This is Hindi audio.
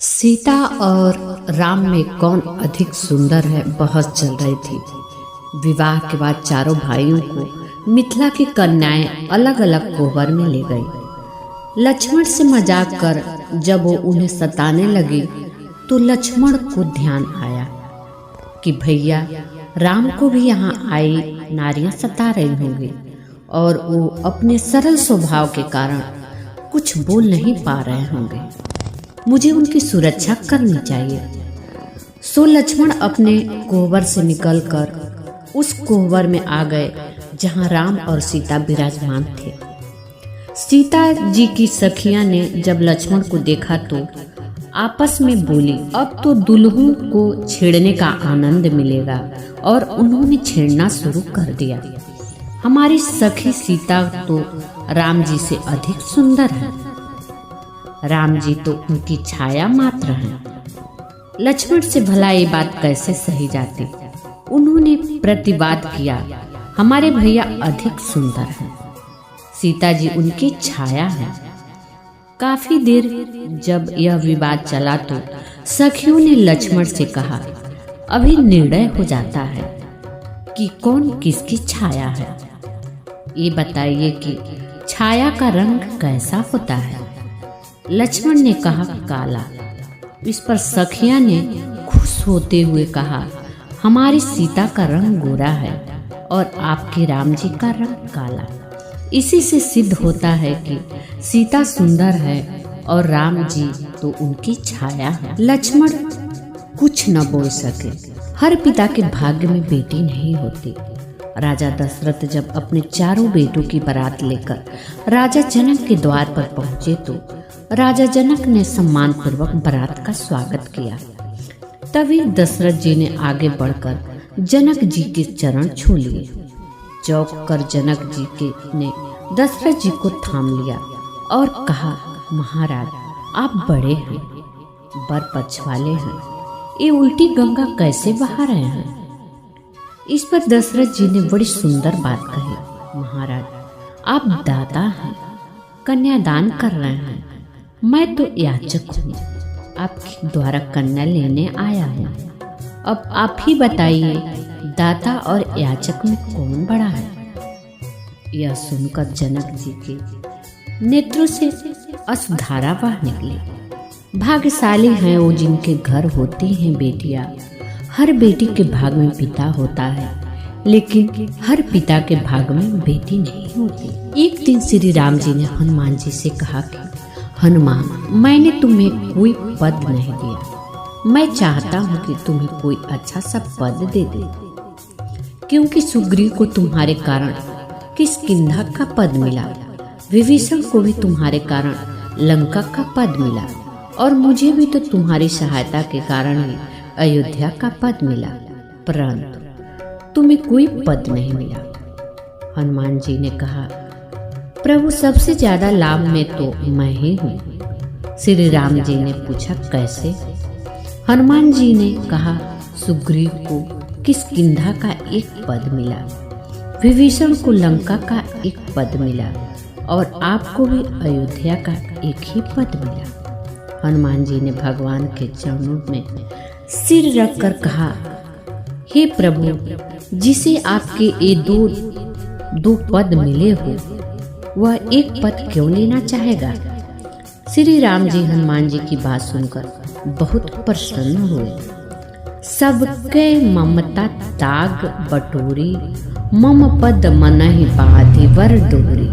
सीता और राम में कौन अधिक सुंदर है बहस चल रही थी। विवाह के बाद चारों भाइयों को मिथिला की कन्याएं अलग अलग कोहबर में ले गई। लक्ष्मण से मजाक कर जब वो उन्हें सताने लगी तो लक्ष्मण को ध्यान आया कि भैया राम को भी यहाँ आई नारियां सता रही होंगी और वो अपने सरल स्वभाव के कारण कुछ बोल नहीं पा रहे होंगे। मुझे उनकी सुरक्षा करनी चाहिए। सो लक्ष्मण अपने कोहबर से निकलकर उस कोहबर में आ गए जहाँ राम और सीता विराजमान थे। सीता जी की सखियां ने जब लक्ष्मण को देखा तो आपस में बोली, अब तो दुल्हन को छेड़ने का आनंद मिलेगा, और उन्होंने छेड़ना शुरू कर दिया। हमारी सखी सीता तो राम जी से अधिक सुंदर है, राम जी तो उनकी छाया मात्र हैं। लक्ष्मण से भला ये बात कैसे सही जाती। उन्होंने प्रतिवाद किया, हमारे भैया अधिक सुंदर हैं, सीता जी उनकी छाया है। काफी देर जब यह विवाद चला तो सखियों ने लक्ष्मण से कहा, अभी निर्णय हो जाता है कि कौन किसकी छाया है। ये बताइए कि छाया का रंग कैसा होता है। लक्ष्मण ने कहा, काला। इस पर सखिया ने खुश होते हुए कहा, हमारी सीता का रंग गोरा है और आपके राम जी का रंग काला। इसी से सिद्ध होता है कि सीता सुंदर है और राम जी तो उनकी छाया है। लक्ष्मण कुछ न बोल सके। हर पिता के भाग्य में बेटी नहीं होती। राजा दशरथ जब अपने चारों बेटों की बारात लेकर राजा जनक के द्वार पर पहुंचे तो राजा जनक ने सम्मान पूर्वक बारात का स्वागत किया। तभी दशरथ जी ने आगे बढ़कर जनक जी के चरण छू लिए। चौंक कर जनक जी ने दशरथ जी को थाम लिया और कहा, महाराज आप बड़े हैं, बर पक्ष वाले हैं, ये उल्टी गंगा कैसे बहा रहे हैं। इस पर दशरथ जी ने बड़ी सुंदर बात कही, महाराज आप दाता हैं, कन्यादान कर रहे हैं, मैं तो याचक हूँ, आपके द्वारा कन्या लेने आया हूँ। अब आप ही बताइए, दाता और याचक में कौन बड़ा है। यह सुनकर जनक जी के नेत्रों से अश्रुधारा बह निकली। भाग्यशाली हैं वो जिनके घर होती हैं बेटियां। हर बेटी के भाग में पिता होता है, लेकिन हर पिता के भाग में बेटी नहीं होती। एक दिन श्री राम जी ने हनुमान जी से कहा कि हनुमान, मैंने तुम्हें कोई पद नहीं दिया, मैं चाहता हूँ कि तुम्हें कोई अच्छा सा पद दे दे, क्योंकि सुग्रीव को तुम्हारे कारण किष्किंधा का पद मिला, विभीषण को भी तुम्हारे कारण लंका का पद मिला, और मुझे भी तो तुम्हारी सहायता के कारण ही अयोध्या का पद मिला, परंतु तुम्हें कोई पद नहीं मिला। हनुमान जी ने कहा, प्रभु सबसे ज्यादा लाभ में तो मैं ही हूँ। श्री राम जी ने पूछा, कैसे। हनुमान जी ने कहा, सुग्रीव को किष्किंधा का एक पद मिला, विभीषण को लंका का एक पद मिला, और आपको भी अयोध्या का एक ही पद मिला। हनुमान जी ने भगवान के चरणों में सिर रखकर कहा, हे प्रभु, जिसे आपके ये दो पद मिले हो वह एक पद क्यों लेना चाहेगा। श्री राम जी हनुमान जी की बात सुनकर बहुत प्रसन्न हुए। सबके ममता ताग बटोरी, मम पद मनहि बाधि वर डोरी।